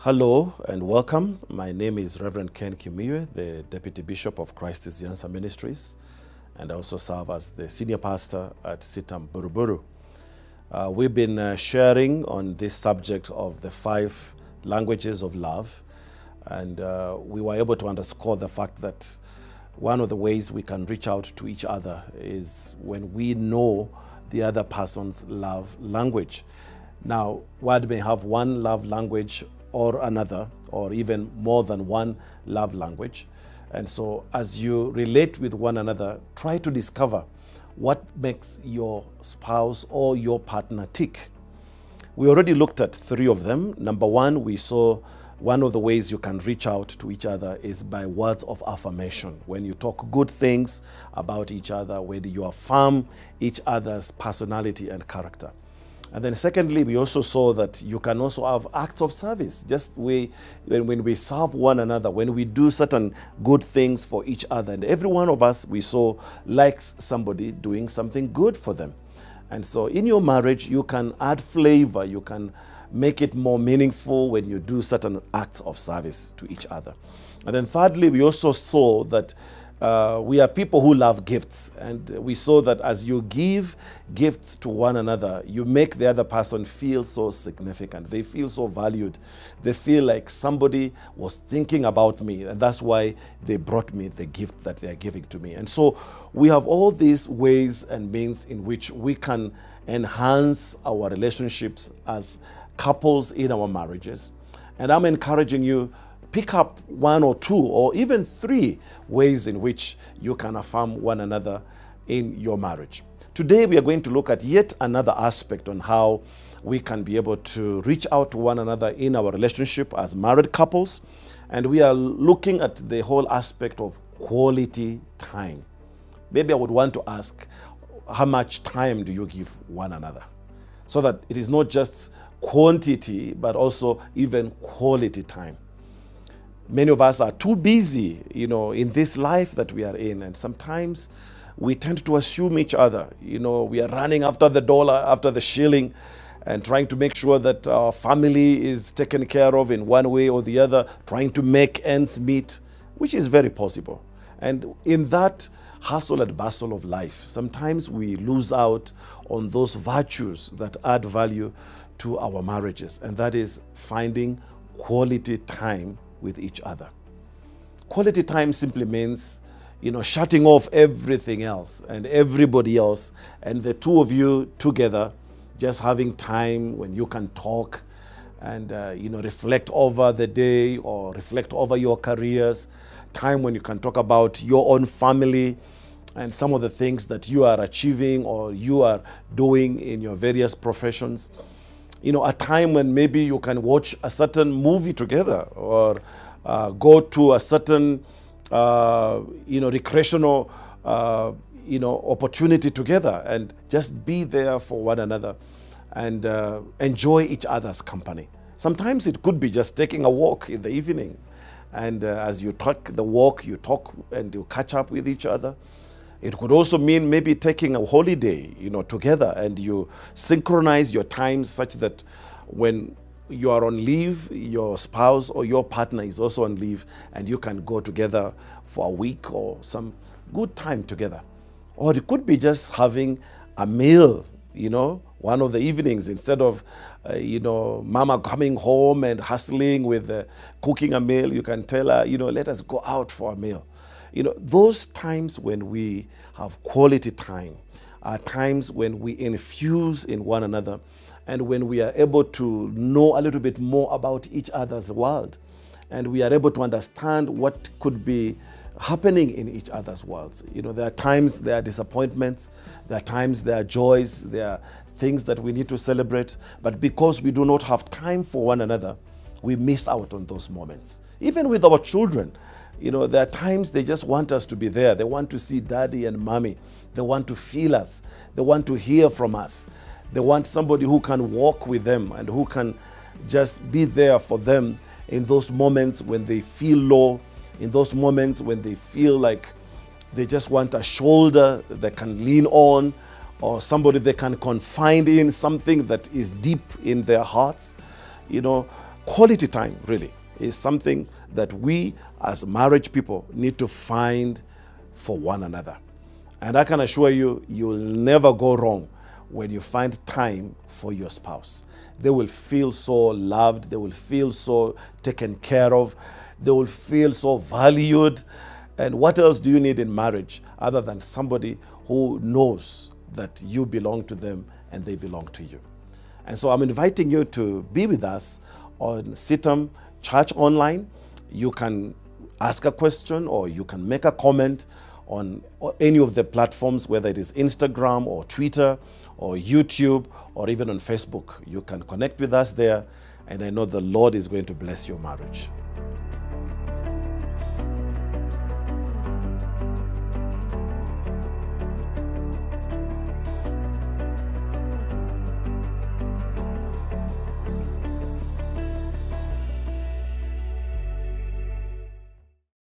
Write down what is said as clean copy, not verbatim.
Hello and welcome. My name is Reverend Kimiywe, the Deputy Bishop of Christ's Answer Ministries, and I also serve as the Senior Pastor at CITAM Buruburu. We've been sharing on this subject of the 5 languages of love, and we were able to underscore the fact that one of the ways we can reach out to each other is when we know the other person's love language. Now, one may have one love language or another, or even more than one love language. And so as you relate with one another, try to discover what makes your spouse or your partner tick. We already looked at 3 of them. Number 1, we saw one of the ways you can reach out to each other is by words of affirmation. When you talk good things about each other, when you affirm each other's personality and character. And then secondly, we also saw that you can also have acts of service. Just when we serve one another, when we do certain good things for each other. And every one of us, we saw, likes somebody doing something good for them. And so in your marriage, you can add flavor. You can make it more meaningful when you do certain acts of service to each other. And then thirdly, we also saw that we are people who love gifts, and we saw that as you give gifts to one another, you make the other person feel so significant. They feel so valued. They feel like somebody was thinking about me, and that's why they brought me the gift that they are giving to me. And so we have all these ways and means in which we can enhance our relationships as couples in our marriages. And I'm encouraging you, pick up 1 or 2 or even 3 ways in which you can affirm one another in your marriage. Today we are going to look at yet another aspect on how we can be able to reach out to one another in our relationship as married couples. And we are looking at the whole aspect of quality time. Maybe I would want to ask, how much time do you give one another? So that it is not just quantity, but also even quality time. Many of us are too busy, in this life that we are in. And sometimes we tend to assume each other. We are running after the dollar, after the shilling, and trying to make sure that our family is taken care of in one way or the other, trying to make ends meet, which is very possible. And in that hustle and bustle of life, sometimes we lose out on those virtues that add value to our marriages, and that is finding quality time with each other. Quality time simply means, shutting off everything else and everybody else, and the 2 of you together, just having time when you can talk and, reflect over the day or reflect over your careers, time when you can talk about your own family and some of the things that you are achieving or you are doing in your various professions. A time when maybe you can watch a certain movie together or go to a certain, recreational, opportunity together and just be there for one another and enjoy each other's company. Sometimes it could be just taking a walk in the evening. And as you take the walk, you talk and you catch up with each other. It could also mean maybe taking a holiday, together, and you synchronize your times such that when you are on leave, your spouse or your partner is also on leave, and you can go together for a week or some good time together. Or it could be just having a meal, one of the evenings, instead of, mama coming home and hustling with cooking a meal, you can tell her, let us go out for a meal. Those times when we have quality time are times when we infuse in one another and when we are able to know a little bit more about each other's world, and we are able to understand what could be happening in each other's worlds. There are times there are disappointments, there are times there are joys, there are things that we need to celebrate, but because we do not have time for one another, we miss out on those moments. Even with our children, there are times they just want us to be there. They want to see daddy and mommy. They want to feel us. They want to hear from us. They want somebody who can walk with them and who can just be there for them in those moments when they feel low, in those moments when they feel like they just want a shoulder they can lean on, or somebody they can confide in, something that is deep in their hearts. quality time really is something that we as marriage people need to find for one another. And I can assure you, you'll never go wrong when you find time for your spouse. They will feel so loved, they will feel so taken care of, they will feel so valued. And what else do you need in marriage other than somebody who knows that you belong to them and they belong to you? And so I'm inviting you to be with us on CITAM Church Online. You can ask a question or you can make a comment on any of the platforms, whether it is Instagram or Twitter or YouTube or even on Facebook. You can connect with us there, and I know the Lord is going to bless your marriage.